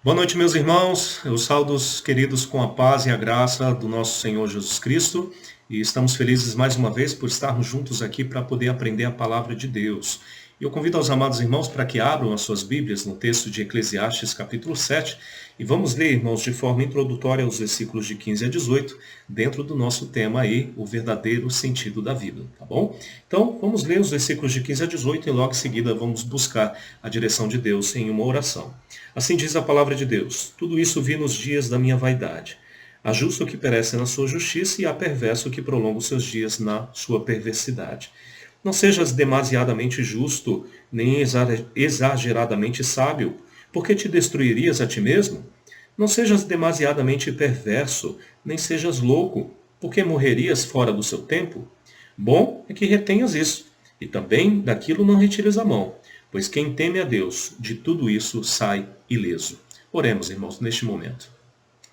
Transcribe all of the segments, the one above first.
Boa noite, meus irmãos. Eu saúdo os queridos com a paz e a graça do nosso Senhor Jesus Cristo. E estamos felizes mais uma vez por estarmos juntos aqui para poder aprender a palavra de Deus. E eu convido aos amados irmãos para que abram as suas Bíblias no texto de Eclesiastes, capítulo 7. E vamos ler, irmãos, de forma introdutória os versículos de 15 a 18, dentro do nosso tema aí, o verdadeiro sentido da vida, tá bom? Então, vamos ler os versículos de 15 a 18 e logo em seguida vamos buscar a direção de Deus em uma oração. Assim diz a palavra de Deus: tudo isso vi nos dias da minha vaidade. Há justo que perece na sua justiça e há perverso que prolonga os seus dias na sua perversidade. Não sejas demasiadamente justo, nem exageradamente sábio, porque te destruirias a ti mesmo? Não sejas demasiadamente perverso, nem sejas louco, porque morrerias fora do seu tempo? Bom é que retenhas isso, e também daquilo não retires a mão, pois quem teme a Deus, de tudo isso sai ileso. Oremos, irmãos, neste momento.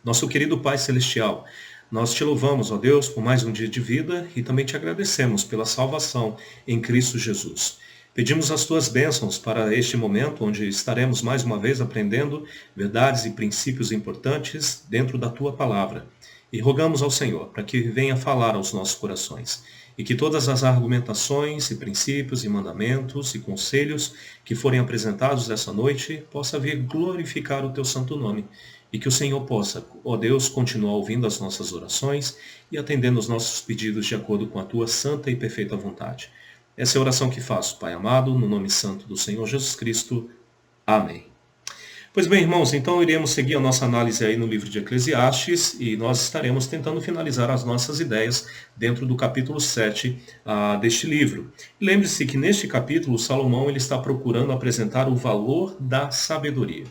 Nosso querido Pai Celestial, nós te louvamos, ó Deus, por mais um dia de vida e também te agradecemos pela salvação em Cristo Jesus. Pedimos as tuas bênçãos para este momento, onde estaremos mais uma vez aprendendo verdades e princípios importantes dentro da tua palavra. E rogamos ao Senhor para que venha falar aos nossos corações e que todas as argumentações e princípios e mandamentos e conselhos que forem apresentados essa noite possa vir glorificar o teu santo nome e que o Senhor possa, ó Deus, continuar ouvindo as nossas orações e atendendo os nossos pedidos de acordo com a tua santa e perfeita vontade. Essa é a oração que faço, Pai amado, no nome santo do Senhor Jesus Cristo. Amém. Pois bem, irmãos, então iremos seguir a nossa análise aí no livro de Eclesiastes e nós estaremos tentando finalizar as nossas ideias dentro do capítulo 7 deste livro. Lembre-se que neste capítulo Salomão ele está procurando apresentar o valor da sabedoria,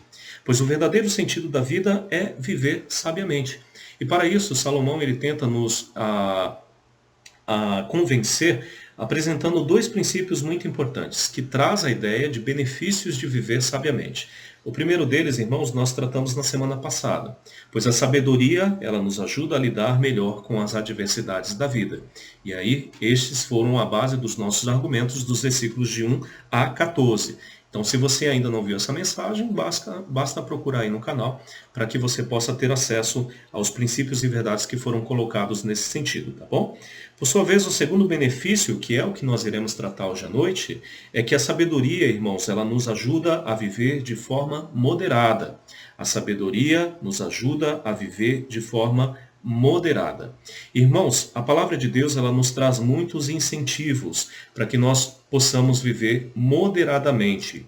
pois o verdadeiro sentido da vida é viver sabiamente. E para isso Salomão ele tenta nos convencer apresentando dois princípios muito importantes, que traz a ideia de benefícios de viver sabiamente. O primeiro deles, irmãos, nós tratamos na semana passada, pois a sabedoria, ela nos ajuda a lidar melhor com as adversidades da vida. E aí, estes foram a base dos nossos argumentos dos versículos de 1 a 14. Então, se você ainda não viu essa mensagem, basta procurar aí no canal para que você possa ter acesso aos princípios e verdades que foram colocados nesse sentido, tá bom? Por sua vez, o segundo benefício, que é o que nós iremos tratar hoje à noite, é que a sabedoria, irmãos, ela nos ajuda a viver de forma moderada. A sabedoria nos ajuda a viver de forma moderada. Irmãos, a palavra de Deus ela nos traz muitos incentivos para que nós possamos viver moderadamente.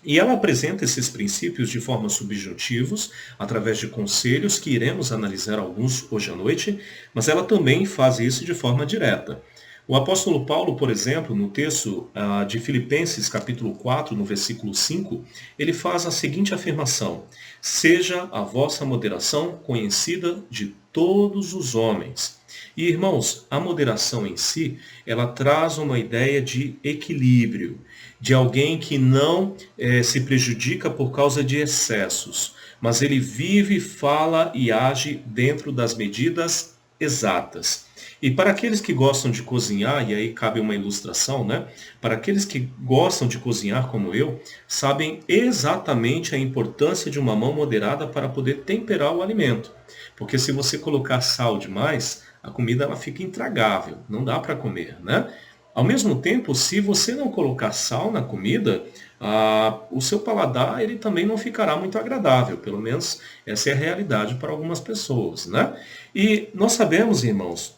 E ela apresenta esses princípios de forma subjetivos, através de conselhos, que iremos analisar alguns hoje à noite, mas ela também faz isso de forma direta. O apóstolo Paulo, por exemplo, no texto de Filipenses, capítulo 4, no versículo 5, ele faz a seguinte afirmação: seja a vossa moderação conhecida de todos os homens. E, irmãos, a moderação em si, ela traz uma ideia de equilíbrio, de alguém que não se prejudica por causa de excessos, mas ele vive, fala e age dentro das medidas exatas. E para aqueles que gostam de cozinhar, e aí cabe uma ilustração, né? Para aqueles que gostam de cozinhar como eu, sabem exatamente a importância de uma mão moderada para poder temperar o alimento. Porque se você colocar sal demais, a comida ela fica intragável, não dá para comer, né? Ao mesmo tempo, se você não colocar sal na comida, o seu paladar ele também não ficará muito agradável. Pelo menos essa é a realidade para algumas pessoas, né? E nós sabemos, irmãos,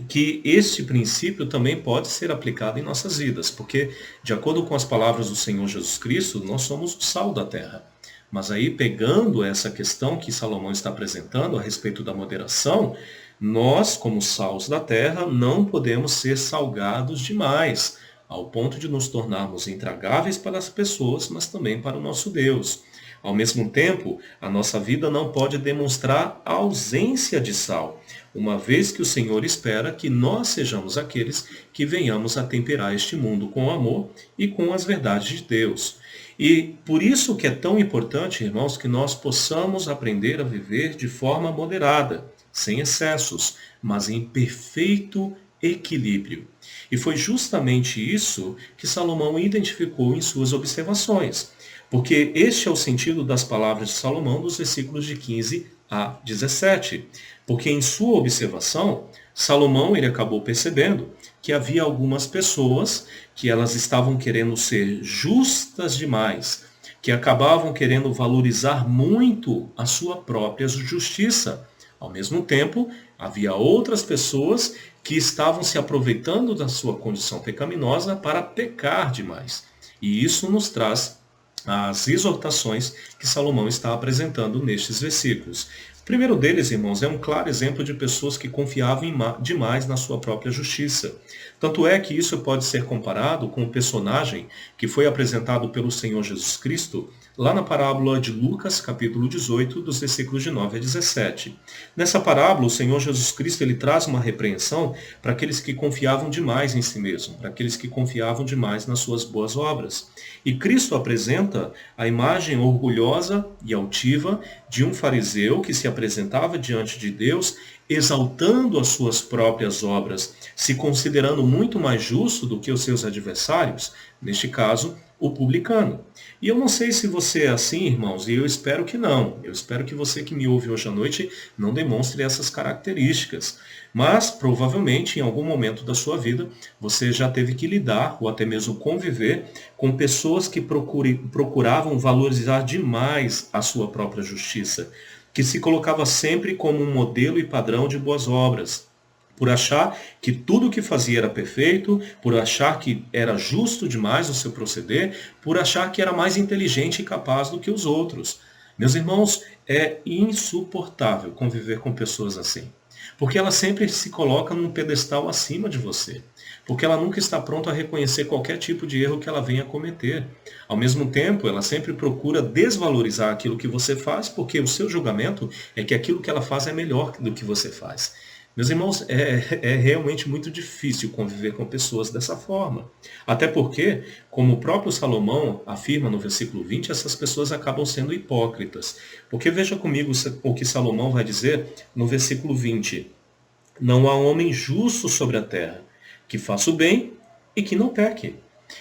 que este princípio também pode ser aplicado em nossas vidas, porque, de acordo com as palavras do Senhor Jesus Cristo, nós somos o sal da terra. Mas aí, pegando essa questão que Salomão está apresentando a respeito da moderação, nós, como sals da terra, não podemos ser salgados demais, ao ponto de nos tornarmos intragáveis para as pessoas, mas também para o nosso Deus. Ao mesmo tempo, a nossa vida não pode demonstrar a ausência de sal, uma vez que o Senhor espera que nós sejamos aqueles que venhamos a temperar este mundo com amor e com as verdades de Deus. E por isso que é tão importante, irmãos, que nós possamos aprender a viver de forma moderada, sem excessos, mas em perfeito equilíbrio. E foi justamente isso que Salomão identificou em suas observações. Porque este é o sentido das palavras de Salomão dos versículos de 15 a 17. Porque em sua observação, Salomão ele acabou percebendo que havia algumas pessoas que elas estavam querendo ser justas demais, que acabavam querendo valorizar muito a sua própria justiça. Ao mesmo tempo, havia outras pessoas que estavam se aproveitando da sua condição pecaminosa para pecar demais. E isso nos traz as exortações que Salomão está apresentando nestes versículos. O primeiro deles, irmãos, é um claro exemplo de pessoas que confiavam demais na sua própria justiça. Tanto é que isso pode ser comparado com o personagem que foi apresentado pelo Senhor Jesus Cristo lá na parábola de Lucas, capítulo 18, dos versículos de 9 a 17. Nessa parábola, o Senhor Jesus Cristo ele traz uma repreensão para aqueles que confiavam demais em si mesmo, para aqueles que confiavam demais nas suas boas obras. E Cristo apresenta a imagem orgulhosa e altiva de um fariseu que se apresentava diante de Deus, exaltando as suas próprias obras, se considerando muito mais justo do que os seus adversários, neste caso, o publicano. E eu não sei se você é assim, irmãos, e eu espero que não. Eu espero que você que me ouve hoje à noite não demonstre essas características. Mas, provavelmente, em algum momento da sua vida, você já teve que lidar, ou até mesmo conviver, com pessoas que procuravam valorizar demais a sua própria justiça, que se colocava sempre como um modelo e padrão de boas obras, por achar que tudo o que fazia era perfeito, por achar que era justo demais o seu proceder, por achar que era mais inteligente e capaz do que os outros. Meus irmãos, é insuportável conviver com pessoas assim, porque ela sempre se coloca num pedestal acima de você, porque ela nunca está pronta a reconhecer qualquer tipo de erro que ela venha a cometer. Ao mesmo tempo, ela sempre procura desvalorizar aquilo que você faz, porque o seu julgamento é que aquilo que ela faz é melhor do que você faz. Meus irmãos, é realmente muito difícil conviver com pessoas dessa forma. Até porque, como o próprio Salomão afirma no versículo 20, essas pessoas acabam sendo hipócritas. Porque veja comigo o que Salomão vai dizer no versículo 20. Não há homem justo sobre a terra, que faça o bem e que não peque.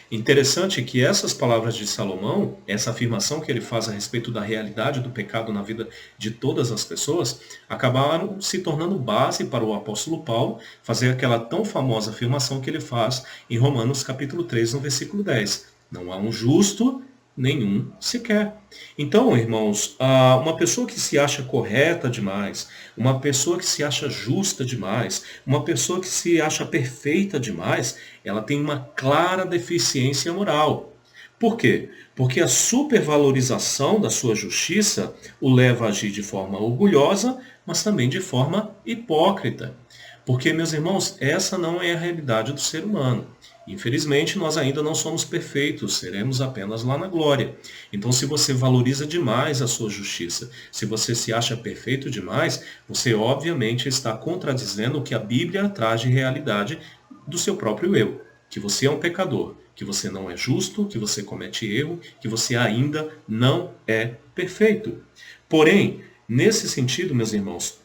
Interessante que essas palavras de Salomão, essa afirmação que ele faz a respeito da realidade do pecado na vida de todas as pessoas, acabaram se tornando base para o apóstolo Paulo fazer aquela tão famosa afirmação que ele faz em Romanos capítulo 3, no versículo 10. Não há um justo, nenhum sequer. Então, irmãos, uma pessoa que se acha correta demais, uma pessoa que se acha justa demais, uma pessoa que se acha perfeita demais, ela tem uma clara deficiência moral. Por quê? Porque a supervalorização da sua justiça o leva a agir de forma orgulhosa, mas também de forma hipócrita. Porque, meus irmãos, essa não é a realidade do ser humano. Infelizmente, nós ainda não somos perfeitos, seremos apenas lá na glória. Então, se você valoriza demais a sua justiça, se você se acha perfeito demais, você obviamente está contradizendo o que a Bíblia traz de realidade do seu próprio eu. Que você é um pecador, que você não é justo, que você comete erro, que você ainda não é perfeito. Porém, nesse sentido, meus irmãos,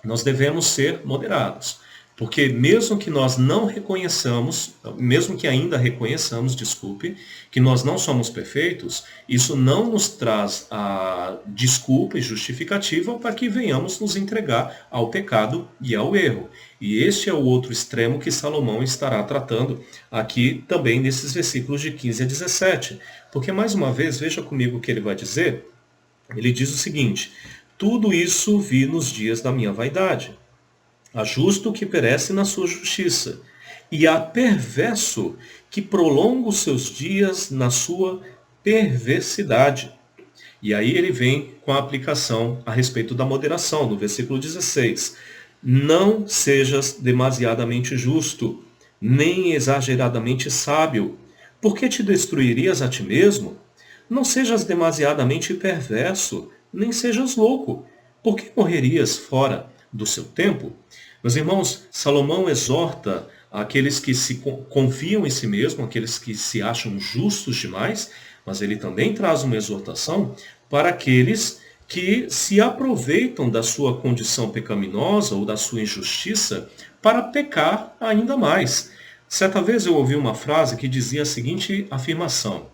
nós devemos ser moderados. Porque mesmo que nós não reconheçamos, mesmo que ainda reconheçamos, desculpe, que nós não somos perfeitos, isso não nos traz a desculpa e justificativa para que venhamos nos entregar ao pecado e ao erro. E este é o outro extremo que Salomão estará tratando aqui também nesses versículos de 15 a 17. Porque, mais uma vez, veja comigo o que ele vai dizer. Ele diz o seguinte: tudo isso vi nos dias da minha vaidade. Há justo que perece na sua justiça, e há perverso que prolonga os seus dias na sua perversidade. E aí ele vem com a aplicação a respeito da moderação, no versículo 16. Não sejas demasiadamente justo, nem exageradamente sábio, porque te destruirias a ti mesmo. Não sejas demasiadamente perverso, nem sejas louco, porque morrerias fora do seu tempo. Meus irmãos, Salomão exorta aqueles que se confiam em si mesmo, aqueles que se acham justos demais, mas ele também traz uma exortação para aqueles que se aproveitam da sua condição pecaminosa ou da sua injustiça para pecar ainda mais. Certa vez eu ouvi uma frase que dizia a seguinte afirmação,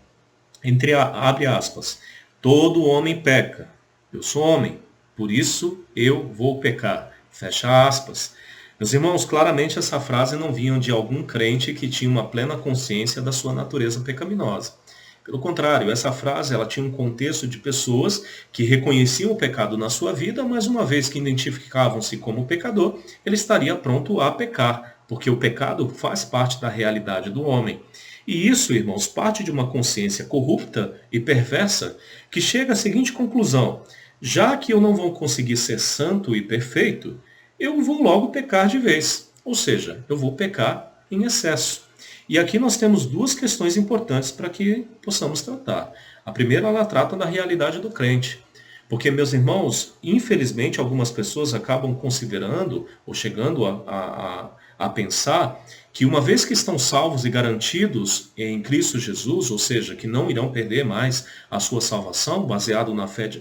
abre aspas, todo homem peca, eu sou homem, por isso eu vou pecar, fecha aspas. Meus irmãos, claramente essa frase não vinha de algum crente que tinha uma plena consciência da sua natureza pecaminosa. Pelo contrário, essa frase ela tinha um contexto de pessoas que reconheciam o pecado na sua vida, mas uma vez que identificavam-se como pecador, ele estaria pronto a pecar, porque o pecado faz parte da realidade do homem. E isso, irmãos, parte de uma consciência corrupta e perversa que chega à seguinte conclusão: já que eu não vou conseguir ser santo e perfeito, eu vou logo pecar de vez. Ou seja, eu vou pecar em excesso. E aqui nós temos duas questões importantes para que possamos tratar. A primeira, ela trata da realidade do crente. Porque, meus irmãos, infelizmente algumas pessoas acabam considerando ou chegando a pensar que uma vez que estão salvos e garantidos em Cristo Jesus, ou seja, que não irão perder mais a sua salvação, baseado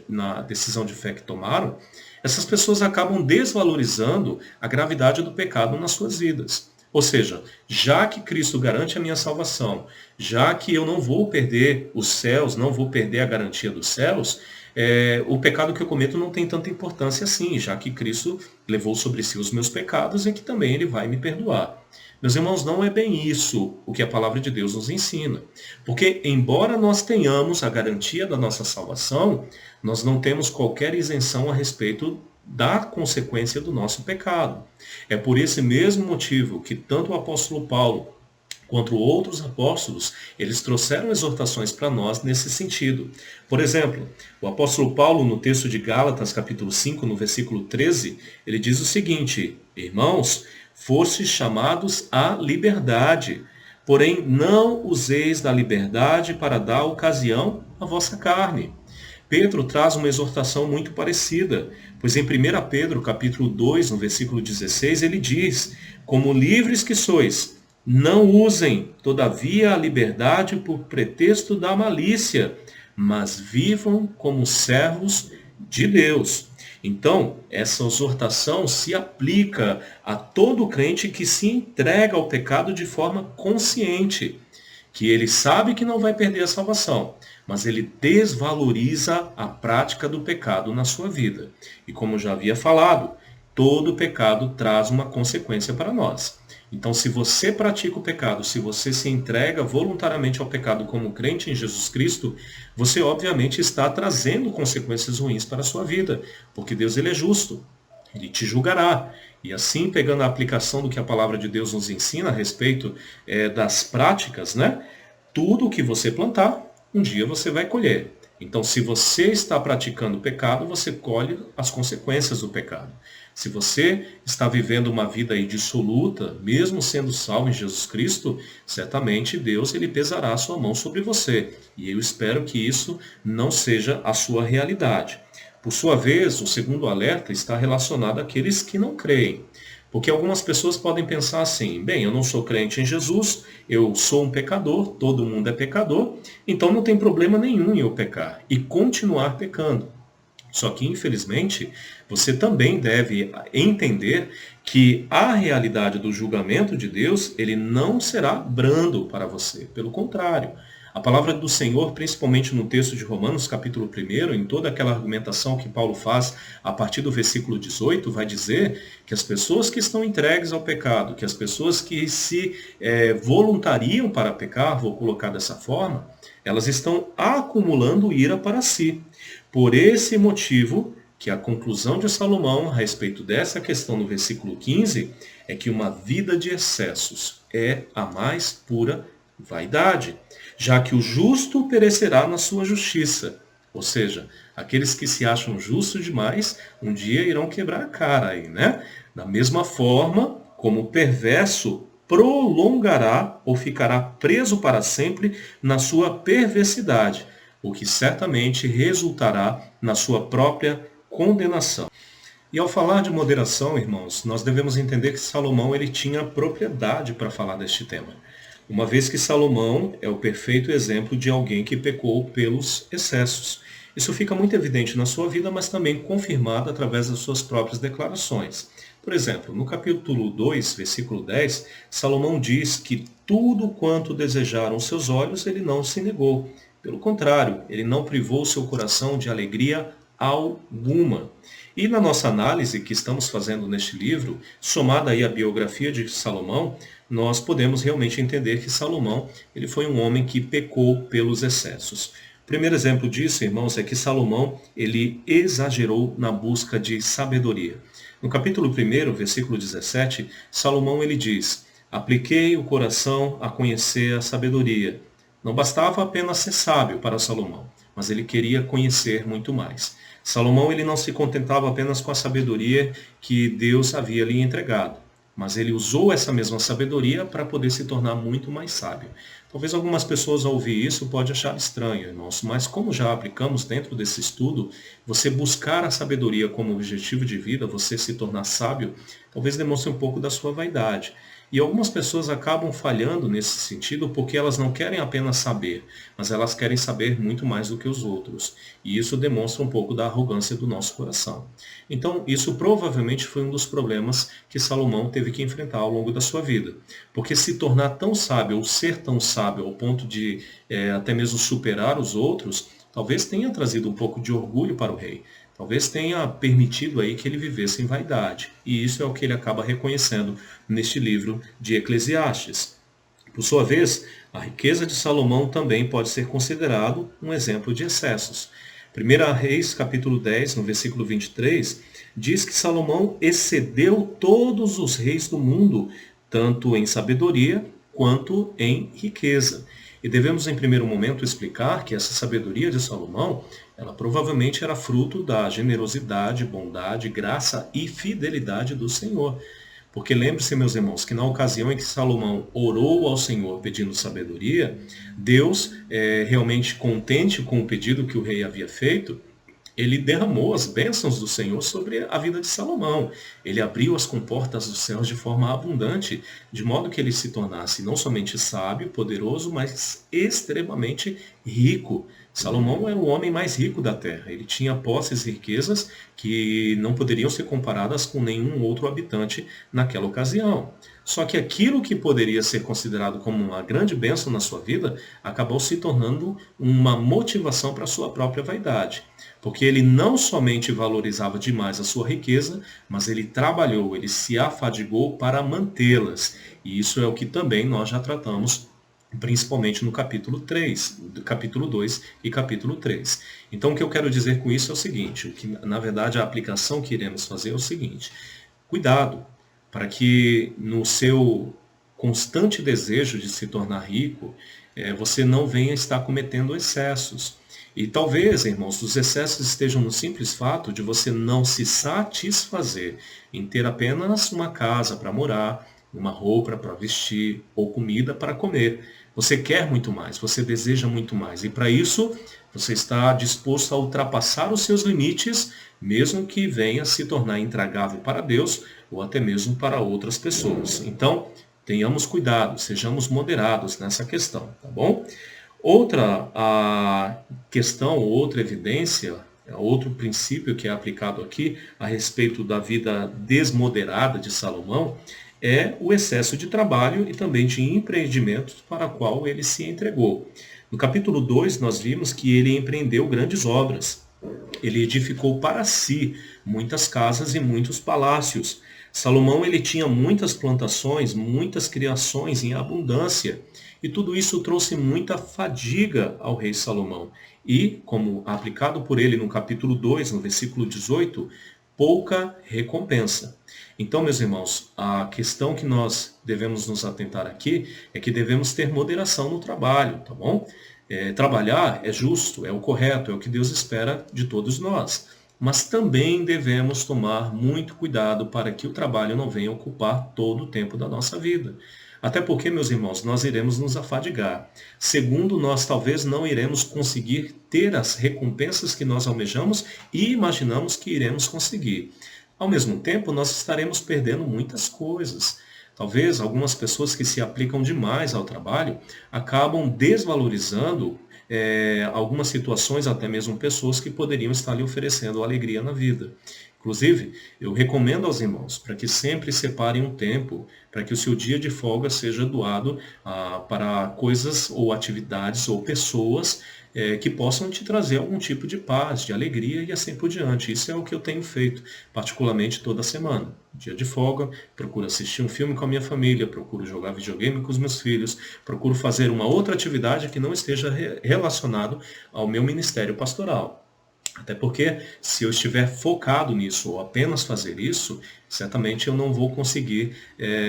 na decisão de fé que tomaram, essas pessoas acabam desvalorizando a gravidade do pecado nas suas vidas. Ou seja, já que Cristo garante a minha salvação, já que eu não vou perder os céus, não vou perder a garantia dos céus, o pecado que eu cometo não tem tanta importância assim, já que Cristo levou sobre si os meus pecados e que também Ele vai me perdoar. Meus irmãos, não é bem isso o que a palavra de Deus nos ensina. Porque, embora nós tenhamos a garantia da nossa salvação, nós não temos qualquer isenção a respeito da consequência do nosso pecado. É por esse mesmo motivo que tanto o apóstolo Paulo quanto outros apóstolos, eles trouxeram exortações para nós nesse sentido. Por exemplo, o apóstolo Paulo, no texto de Gálatas, capítulo 5, no versículo 13, ele diz o seguinte: irmãos, fostes chamados à liberdade, porém não useis da liberdade para dar ocasião à vossa carne. Pedro traz uma exortação muito parecida, pois em 1 Pedro, capítulo 2, no versículo 16, ele diz: como livres que sois, não usem, todavia, a liberdade por pretexto da malícia, mas vivam como servos de Deus. Então, essa exortação se aplica a todo crente que se entrega ao pecado de forma consciente, que ele sabe que não vai perder a salvação, mas ele desvaloriza a prática do pecado na sua vida. E como já havia falado, todo pecado traz uma consequência para nós. Então, se você pratica o pecado, se você se entrega voluntariamente ao pecado como crente em Jesus Cristo, você obviamente está trazendo consequências ruins para a sua vida, porque Deus ele é justo, ele te julgará. E assim, pegando a aplicação do que a palavra de Deus nos ensina a respeito das práticas, né? Tudo o que você plantar, um dia você vai colher. Então, se você está praticando o pecado, você colhe as consequências do pecado. Se você está vivendo uma vida aí dissoluta, mesmo sendo salvo em Jesus Cristo, certamente Deus ele pesará a sua mão sobre você. E eu espero que isso não seja a sua realidade. Por sua vez, o segundo alerta está relacionado àqueles que não creem. Porque algumas pessoas podem pensar assim: bem, eu não sou crente em Jesus, eu sou um pecador, todo mundo é pecador, então não tem problema nenhum em eu pecar e continuar pecando. Só que, infelizmente, você também deve entender que a realidade do julgamento de Deus, ele não será brando para você. Pelo contrário, a palavra do Senhor, principalmente no texto de Romanos, capítulo 1, em toda aquela argumentação que Paulo faz a partir do versículo 18, vai dizer que as pessoas que estão entregues ao pecado, que as pessoas que se voluntariam para pecar, vou colocar dessa forma, elas estão acumulando ira para si. Por esse motivo, que a conclusão de Salomão a respeito dessa questão no versículo 15 é que uma vida de excessos é a mais pura vaidade, já que o justo perecerá na sua justiça. Ou seja, aqueles que se acham justos demais, um dia irão quebrar a cara aí, né? Da mesma forma como o perverso prolongará ou ficará preso para sempre na sua perversidade, o que certamente resultará na sua própria condenação. E ao falar de moderação, irmãos, nós devemos entender que Salomão ele tinha propriedade para falar deste tema, uma vez que Salomão é o perfeito exemplo de alguém que pecou pelos excessos. Isso fica muito evidente na sua vida, mas também confirmado através das suas próprias declarações. Por exemplo, no capítulo 2, versículo 10, Salomão diz que tudo quanto desejaram seus olhos, ele não se negou. Pelo contrário, ele não privou seu coração de alegria alguma. E na nossa análise que estamos fazendo neste livro, somada aí à biografia de Salomão, nós podemos realmente entender que Salomão ele foi um homem que pecou pelos excessos. O primeiro exemplo disso, irmãos, é que Salomão ele exagerou na busca de sabedoria. No capítulo 1, versículo 17, Salomão ele diz: apliquei o coração a conhecer a sabedoria. Não bastava apenas ser sábio para Salomão, mas ele queria conhecer muito mais. Salomão ele não se contentava apenas com a sabedoria que Deus havia lhe entregado, mas ele usou essa mesma sabedoria para poder se tornar muito mais sábio. Talvez algumas pessoas ao ouvir isso podem achar estranho, irmãos, mas como já aplicamos dentro desse estudo, você buscar a sabedoria como objetivo de vida, você se tornar sábio, talvez demonstre um pouco da sua vaidade. E algumas pessoas acabam falhando nesse sentido porque elas não querem apenas saber, mas elas querem saber muito mais do que os outros. E isso demonstra um pouco da arrogância do nosso coração. Então, isso provavelmente foi um dos problemas que Salomão teve que enfrentar ao longo da sua vida. Porque se tornar tão sábio, ou ser tão sábio ao ponto de até mesmo superar os outros, talvez tenha trazido um pouco de orgulho para o rei. Talvez tenha permitido aí que ele vivesse em vaidade. E isso é o que ele acaba reconhecendo neste livro de Eclesiastes. Por sua vez, a riqueza de Salomão também pode ser considerado um exemplo de excessos. 1 Reis, capítulo 10, no versículo 23, diz que Salomão excedeu todos os reis do mundo, tanto em sabedoria quanto em riqueza. E devemos, em primeiro momento, explicar que essa sabedoria de Salomão, ela provavelmente era fruto da generosidade, bondade, graça e fidelidade do Senhor. Porque lembre-se, meus irmãos, que na ocasião em que Salomão orou ao Senhor pedindo sabedoria, Deus, realmente contente com o pedido que o rei havia feito, ele derramou as bênçãos do Senhor sobre a vida de Salomão. Ele abriu as comportas dos céus de forma abundante, de modo que ele se tornasse não somente sábio, poderoso, mas extremamente rico. Salomão era o homem mais rico da terra. Ele tinha posses e riquezas que não poderiam ser comparadas com nenhum outro habitante naquela ocasião. Só que aquilo que poderia ser considerado como uma grande bênção na sua vida, acabou se tornando uma motivação para a sua própria vaidade. Porque ele não somente valorizava demais a sua riqueza, mas ele trabalhou, ele se afadigou para mantê-las. E isso é o que também nós já tratamos, principalmente no capítulo 3, capítulo 2 e capítulo 3. Então o que eu quero dizer com isso é o seguinte, o que, na verdade a aplicação que iremos fazer é o seguinte: cuidado para que no seu constante desejo de se tornar rico, você não venha estar cometendo excessos. E talvez, irmãos, os excessos estejam no simples fato de você não se satisfazer em ter apenas uma casa para morar, uma roupa para vestir ou comida para comer. Você quer muito mais, você deseja muito mais. E para isso, você está disposto a ultrapassar os seus limites, mesmo que venha se tornar intragável para Deus ou até mesmo para outras pessoas. Então, tenhamos cuidado, sejamos moderados nessa questão, tá bom? Outra questão, outra evidência, outro princípio que é aplicado aqui a respeito da vida desmoderada de Salomão é o excesso de trabalho e também de empreendimentos para o qual ele se entregou. No capítulo 2, nós vimos que ele empreendeu grandes obras. Ele edificou para si muitas casas e muitos palácios. Salomão ele tinha muitas plantações, muitas criações em abundância. E tudo isso trouxe muita fadiga ao rei Salomão. E, como aplicado por ele no capítulo 2, no versículo 18, pouca recompensa. Então, meus irmãos, a questão que nós devemos nos atentar aqui é que devemos ter moderação no trabalho, tá bom? Trabalhar é justo, é o correto, é o que Deus espera de todos nós. Mas também devemos tomar muito cuidado para que o trabalho não venha ocupar todo o tempo da nossa vida. Até porque, meus irmãos, nós iremos nos afadigar. Segundo, nós talvez não iremos conseguir ter as recompensas que nós almejamos e imaginamos que iremos conseguir. Ao mesmo tempo, nós estaremos perdendo muitas coisas. Talvez algumas pessoas que se aplicam demais ao trabalho acabam desvalorizando algumas situações, até mesmo pessoas que poderiam estar lhe oferecendo alegria na vida. Inclusive, eu recomendo aos irmãos para que sempre separem um tempo para que o seu dia de folga seja doado para coisas ou atividades ou pessoas que possam te trazer algum tipo de paz, de alegria e assim por diante. Isso é o que eu tenho feito, particularmente toda semana. Dia de folga, procuro assistir um filme com a minha família, procuro jogar videogame com os meus filhos, procuro fazer uma outra atividade que não esteja relacionado ao meu ministério pastoral. Até porque, se eu estiver focado nisso ou apenas fazer isso, certamente eu não vou conseguir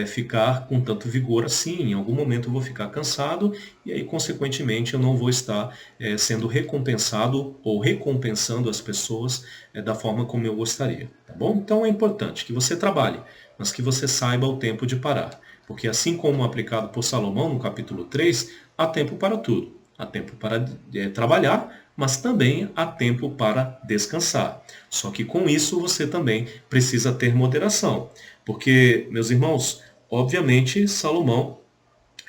ficar com tanto vigor assim. Em algum momento eu vou ficar cansado e aí, consequentemente, eu não vou estar sendo recompensado ou recompensando as pessoas da forma como eu gostaria. Tá bom? Então é importante que você trabalhe, mas que você saiba o tempo de parar. Porque assim como aplicado por Salomão no capítulo 3, há tempo para tudo. Há tempo para trabalhar, mas também há tempo para descansar. Só que com isso você também precisa ter moderação. Porque, meus irmãos, obviamente Salomão,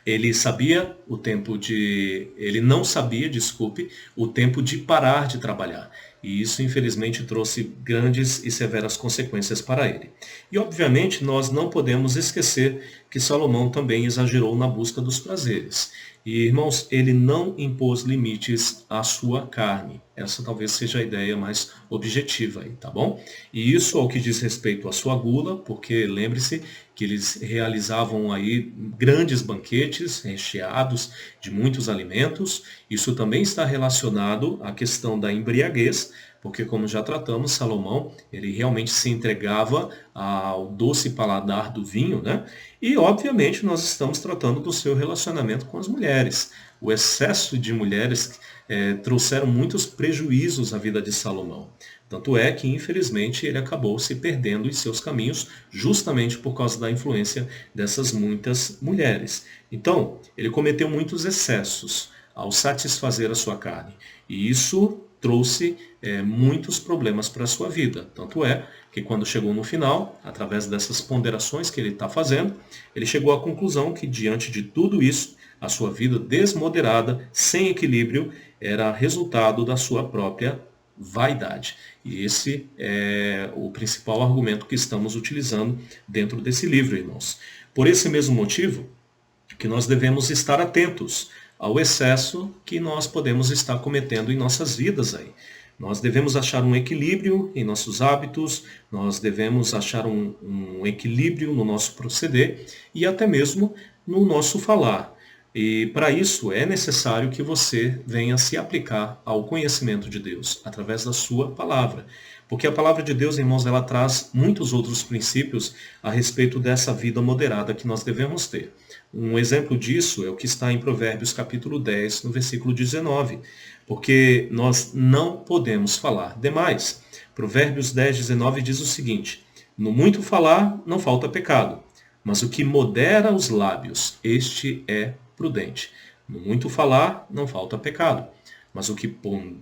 ele sabia o tempo de. Ele não sabia, desculpe, o tempo de parar de trabalhar. E isso, infelizmente, trouxe grandes e severas consequências para ele. E, obviamente, nós não podemos esquecer que Salomão também exagerou na busca dos prazeres. E, irmãos, ele não impôs limites à sua carne. Essa talvez seja a ideia mais objetiva aí, tá bom? E isso ao que diz respeito à sua gula, porque lembre-se que eles realizavam aí grandes banquetes recheados de muitos alimentos. Isso também está relacionado à questão da embriaguez, porque como já tratamos, Salomão, ele realmente se entregava ao doce paladar do vinho, né? E obviamente nós estamos tratando do seu relacionamento com as mulheres. O excesso de mulheres trouxeram muitos prejuízos à vida de Salomão. Tanto é que, infelizmente, ele acabou se perdendo em seus caminhos justamente por causa da influência dessas muitas mulheres. Então, ele cometeu muitos excessos ao satisfazer a sua carne. E isso trouxe muitos problemas para a sua vida. Tanto é que quando chegou no final, através dessas ponderações que ele está fazendo, ele chegou à conclusão que, diante de tudo isso, a sua vida desmoderada, sem equilíbrio, era resultado da sua própria vaidade. E esse é o principal argumento que estamos utilizando dentro desse livro, irmãos. Por esse mesmo motivo, que nós devemos estar atentos ao excesso que nós podemos estar cometendo em nossas vidas aí. Nós devemos achar um equilíbrio em nossos hábitos, nós devemos achar um equilíbrio no nosso proceder e até mesmo no nosso falar. E para isso é necessário que você venha se aplicar ao conhecimento de Deus através da sua palavra. Porque a palavra de Deus, irmãos, ela traz muitos outros princípios a respeito dessa vida moderada que nós devemos ter. Um exemplo disso é o que está em Provérbios capítulo 10, no versículo 19. Porque nós não podemos falar demais. Provérbios 10, 19 diz o seguinte: no muito falar não falta pecado, mas o que modera os lábios, este é prudente. No muito falar não falta pecado, mas o que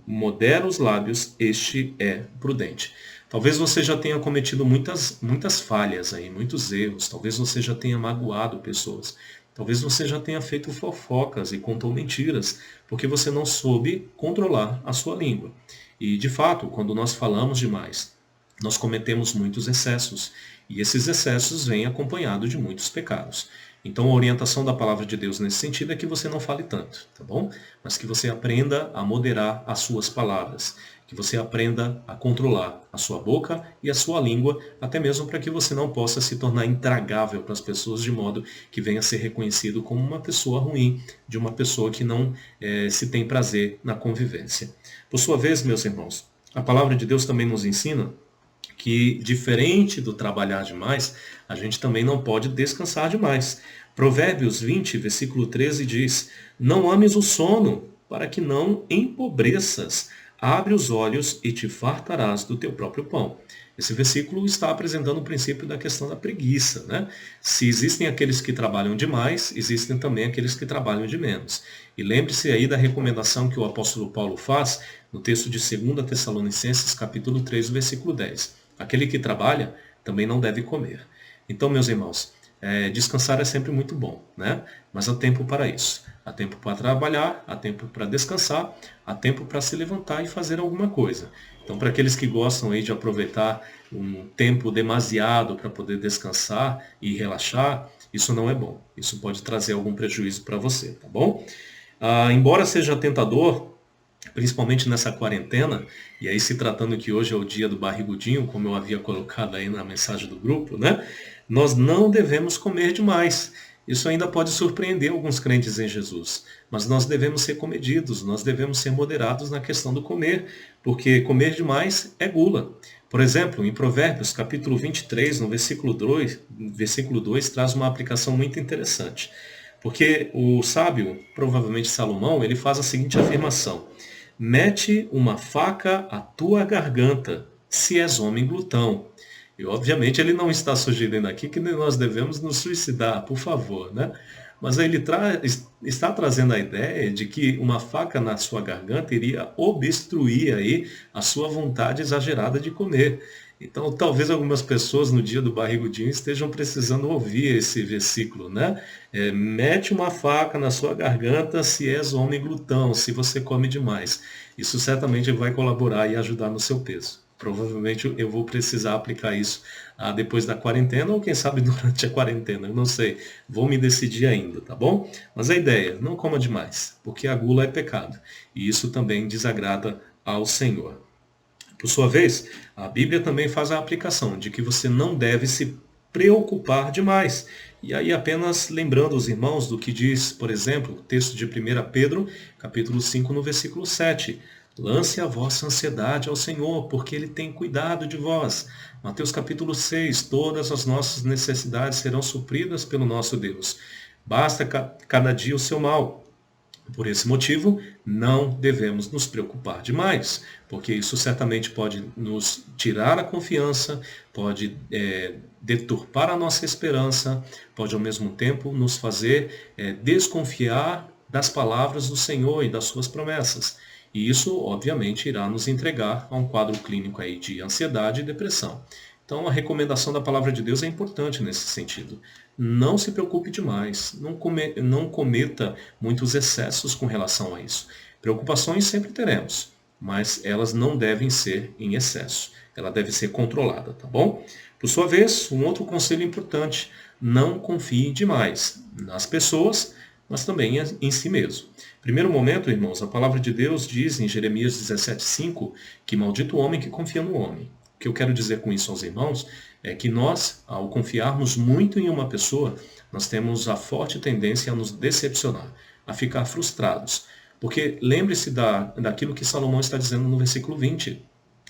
modera os lábios, este é prudente. Talvez você já tenha cometido muitas falhas aí, muitos erros. Talvez você já tenha magoado pessoas. Talvez você já tenha feito fofocas e contou mentiras, porque você não soube controlar a sua língua. E, de fato, quando nós falamos demais, nós cometemos muitos excessos. E esses excessos vêm acompanhados de muitos pecados. Então a orientação da palavra de Deus nesse sentido é que você não fale tanto, tá bom? Mas que você aprenda a moderar as suas palavras, que você aprenda a controlar a sua boca e a sua língua, até mesmo para que você não possa se tornar intragável para as pessoas, de modo que venha a ser reconhecido como uma pessoa ruim, de uma pessoa que não se tem prazer na convivência. Por sua vez, meus irmãos, a palavra de Deus também nos ensina que, diferente do trabalhar demais, a gente também não pode descansar demais. Provérbios 20, versículo 13 diz: não ames o sono, para que não empobreças. Abre os olhos e te fartarás do teu próprio pão. Esse versículo está apresentando o princípio da questão da preguiça, né? Se existem aqueles que trabalham demais, existem também aqueles que trabalham de menos. E lembre-se aí da recomendação que o apóstolo Paulo faz no texto de 2 Tessalonicenses, capítulo 3, versículo 10. Aquele que trabalha também não deve comer. Então, meus irmãos, descansar é sempre muito bom, né? Mas há tempo para isso. Há tempo para trabalhar, há tempo para descansar, há tempo para se levantar e fazer alguma coisa. Então, para aqueles que gostam aí de aproveitar um tempo demasiado para poder descansar e relaxar, isso não é bom. Isso pode trazer algum prejuízo para você, tá bom? Embora seja tentador, principalmente nessa quarentena, e aí se tratando que hoje é o dia do barrigudinho, como eu havia colocado aí na mensagem do grupo, né? Nós não devemos comer demais. Isso ainda pode surpreender alguns crentes em Jesus, mas nós devemos ser comedidos, nós devemos ser moderados na questão do comer, porque comer demais é gula. Por exemplo, em Provérbios, capítulo 23, no versículo 2 traz uma aplicação muito interessante. Porque o sábio, provavelmente Salomão, ele faz a seguinte afirmação: mete uma faca à tua garganta, se és homem glutão. E obviamente ele não está sugerindo aqui que nós devemos nos suicidar, por favor, né? Mas ele está trazendo a ideia de que uma faca na sua garganta iria obstruir aí a sua vontade exagerada de comer. Então, talvez algumas pessoas no dia do barrigudinho estejam precisando ouvir esse versículo, né? Mete uma faca na sua garganta se és homem glutão, se você come demais. Isso certamente vai colaborar e ajudar no seu peso. Provavelmente eu vou precisar aplicar isso depois da quarentena ou quem sabe durante a quarentena, eu não sei. Vou me decidir ainda, tá bom? Mas a ideia, não coma demais, porque a gula é pecado. E isso também desagrada ao Senhor. Por sua vez, a Bíblia também faz a aplicação de que você não deve se preocupar demais. E aí apenas lembrando os irmãos do que diz, por exemplo, o texto de 1 Pedro, capítulo 5, no versículo 7. Lance a vossa ansiedade ao Senhor, porque Ele tem cuidado de vós. Mateus capítulo 6, todas as nossas necessidades serão supridas pelo nosso Deus. Basta cada dia o seu mal. Por esse motivo, não devemos nos preocupar demais, porque isso certamente pode nos tirar a confiança, pode deturpar a nossa esperança, pode ao mesmo tempo nos fazer desconfiar das palavras do Senhor e das suas promessas. E isso, obviamente, irá nos entregar a um quadro clínico aí de ansiedade e depressão. Então, a recomendação da palavra de Deus é importante nesse sentido. Não se preocupe demais, não cometa muitos excessos com relação a isso. Preocupações sempre teremos, mas elas não devem ser em excesso. Ela deve ser controlada, tá bom? Por sua vez, um outro conselho importante: não confie demais nas pessoas, mas também em si mesmo. Primeiro momento, irmãos, a palavra de Deus diz em Jeremias 17,5 que maldito o homem que confia no homem. O que eu quero dizer com isso aos irmãos é que nós, ao confiarmos muito em uma pessoa, nós temos a forte tendência a nos decepcionar, a ficar frustrados. Porque lembre-se daquilo que Salomão está dizendo no versículo 20.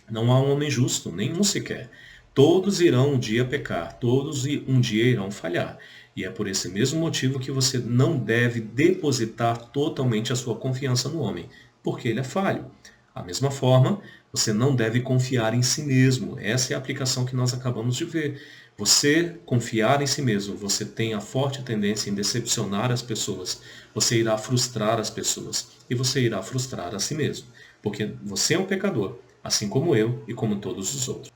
Não há um homem justo, nenhum sequer. Todos irão um dia pecar, todos um dia irão falhar. E é por esse mesmo motivo que você não deve depositar totalmente a sua confiança no homem, porque ele é falho. Da mesma forma, você não deve confiar em si mesmo. Essa é a aplicação que nós acabamos de ver. Você confiar em si mesmo, você tem a forte tendência em decepcionar as pessoas. Você irá frustrar as pessoas e você irá frustrar a si mesmo, porque você é um pecador, assim como eu e como todos os outros.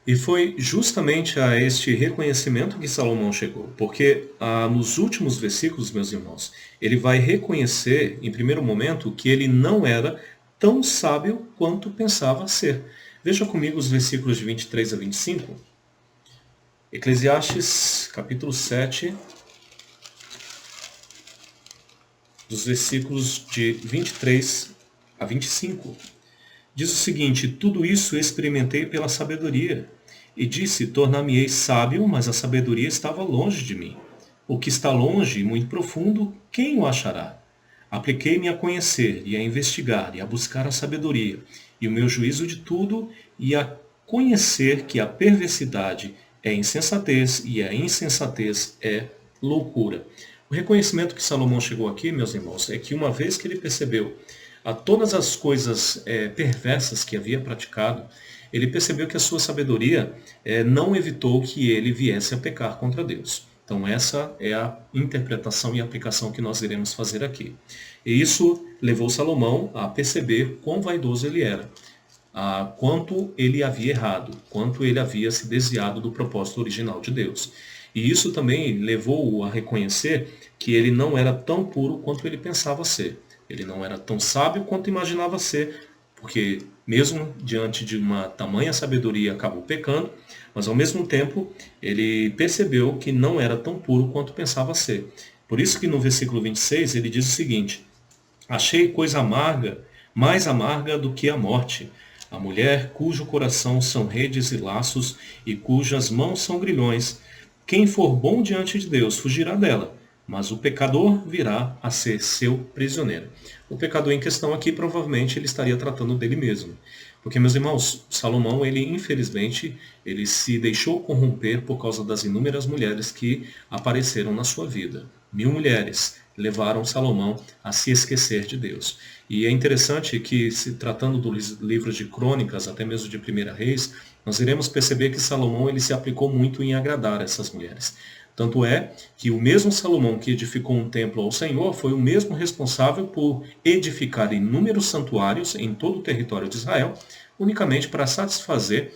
E foi justamente a este reconhecimento que Salomão chegou, porque nos últimos versículos, meus irmãos, ele vai reconhecer, em primeiro momento, que ele não era tão sábio quanto pensava ser. Veja comigo os versículos de 23 a 25. Eclesiastes, capítulo 7, dos versículos de 23 a 25. Diz o seguinte: tudo isso experimentei pela sabedoria, e disse, tornar-me-ei sábio, mas a sabedoria estava longe de mim. O que está longe e muito profundo, quem o achará? Apliquei-me a conhecer, e a investigar, e a buscar a sabedoria, e o meu juízo de tudo, e a conhecer que a perversidade é insensatez, e a insensatez é loucura. O reconhecimento que Salomão chegou aqui, meus irmãos, é que uma vez que ele percebeu a todas as coisas perversas que havia praticado, ele percebeu que a sua sabedoria não evitou que ele viesse a pecar contra Deus. Então essa é a interpretação e aplicação que nós iremos fazer aqui. E isso levou Salomão a perceber quão vaidoso ele era, quanto ele havia errado, quanto ele havia se desviado do propósito original de Deus. E isso também levou-o a reconhecer que ele não era tão puro quanto ele pensava ser. Ele não era tão sábio quanto imaginava ser, porque mesmo diante de uma tamanha sabedoria acabou pecando, mas ao mesmo tempo ele percebeu que não era tão puro quanto pensava ser. Por isso que no versículo 26 ele diz o seguinte: achei coisa amarga, mais amarga do que a morte, a mulher cujo coração são redes e laços e cujas mãos são grilhões. Quem for bom diante de Deus fugirá dela, mas o pecador virá a ser seu prisioneiro. O pecador em questão aqui provavelmente ele estaria tratando dele mesmo. Porque, meus irmãos, Salomão, ele infelizmente, ele se deixou corromper por causa das inúmeras mulheres que apareceram na sua vida. 1000 mulheres levaram Salomão a se esquecer de Deus. E é interessante que, se tratando dos livros de crônicas, até mesmo de Primeira Reis, nós iremos perceber que Salomão ele se aplicou muito em agradar essas mulheres. Tanto é que o mesmo Salomão que edificou um templo ao Senhor foi o mesmo responsável por edificar inúmeros santuários em todo o território de Israel, unicamente para satisfazer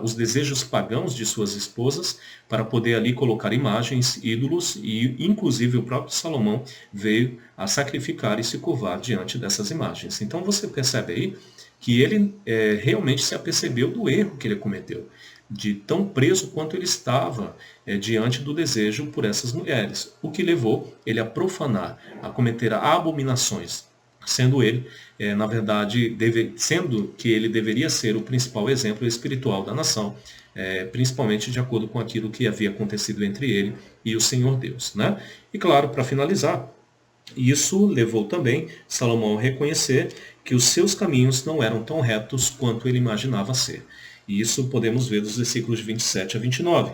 os desejos pagãos de suas esposas, para poder ali colocar imagens, ídolos, e inclusive o próprio Salomão veio a sacrificar e se curvar diante dessas imagens. Então você percebe aí que ele realmente se apercebeu do erro que ele cometeu, de tão preso quanto ele estava diante do desejo por essas mulheres, o que levou ele a profanar, a cometer abominações, sendo ele, na verdade, sendo que ele deveria ser o principal exemplo espiritual da nação, principalmente de acordo com aquilo que havia acontecido entre ele e o Senhor Deus, né? E claro, para finalizar, isso levou também Salomão a reconhecer que os seus caminhos não eram tão retos quanto ele imaginava ser. E isso podemos ver dos versículos de 27 a 29.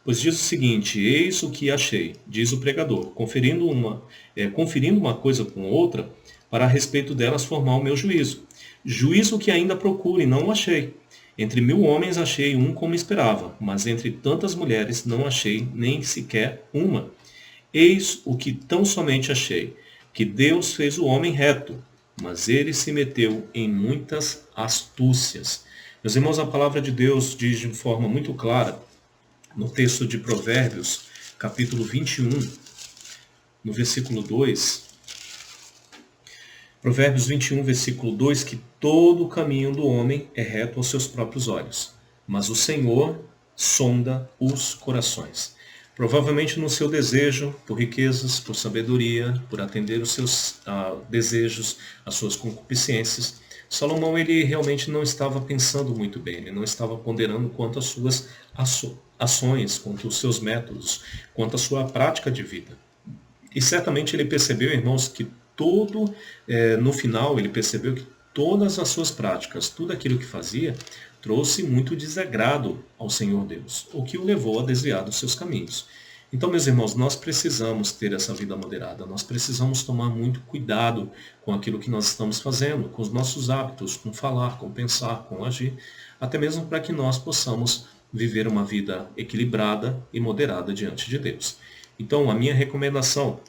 Pois diz o seguinte: eis o que achei, diz o pregador, conferindo uma coisa com outra, para a respeito delas formar o meu juízo. Juízo que ainda procuro e não o achei. Entre 1000 homens achei um como esperava, mas entre tantas mulheres não achei nem sequer uma. Eis o que tão somente achei, que Deus fez o homem reto, mas ele se meteu em muitas astúcias. Meus irmãos, a palavra de Deus diz de forma muito clara, no texto de Provérbios, capítulo 21, no versículo 2, Provérbios 21, versículo 2, que todo o caminho do homem é reto aos seus próprios olhos, mas o Senhor sonda os corações. Provavelmente no seu desejo por riquezas, por sabedoria, por atender os seus desejos, as suas concupiscências, Salomão ele realmente não estava pensando muito bem, ele não estava ponderando quanto às suas ações, quanto aos seus métodos, quanto à sua prática de vida. E certamente ele percebeu, irmãos, que no final ele percebeu que todas as suas práticas, tudo aquilo que fazia, trouxe muito desagrado ao Senhor Deus, o que o levou a desviar dos seus caminhos. Então, meus irmãos, nós precisamos ter essa vida moderada, nós precisamos tomar muito cuidado com aquilo que nós estamos fazendo, com os nossos hábitos, com falar, com pensar, com agir, até mesmo para que nós possamos viver uma vida equilibrada e moderada diante de Deus. Então, a minha recomendação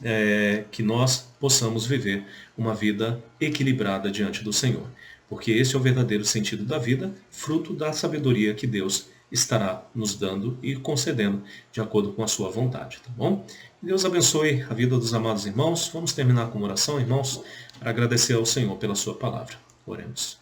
é que nós possamos viver uma vida equilibrada diante do Senhor, porque esse é o verdadeiro sentido da vida, fruto da sabedoria que Deus estará nos dando e concedendo de acordo com a sua vontade, tá bom? Deus abençoe a vida dos amados irmãos. Vamos terminar com uma oração, irmãos, para agradecer ao Senhor pela sua palavra. Oremos.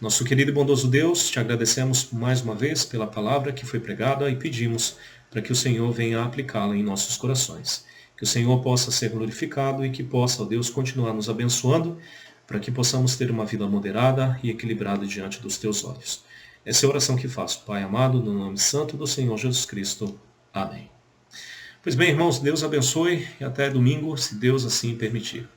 Nosso querido e bondoso Deus, te agradecemos mais uma vez pela palavra que foi pregada e pedimos para que o Senhor venha a aplicá-la em nossos corações. Que o Senhor possa ser glorificado e que possa, ó Deus, continuar nos abençoando para que possamos ter uma vida moderada e equilibrada diante dos teus olhos. Essa é a oração que faço, Pai amado, no nome santo do Senhor Jesus Cristo. Amém. Pois bem, irmãos, Deus abençoe e até domingo, se Deus assim permitir.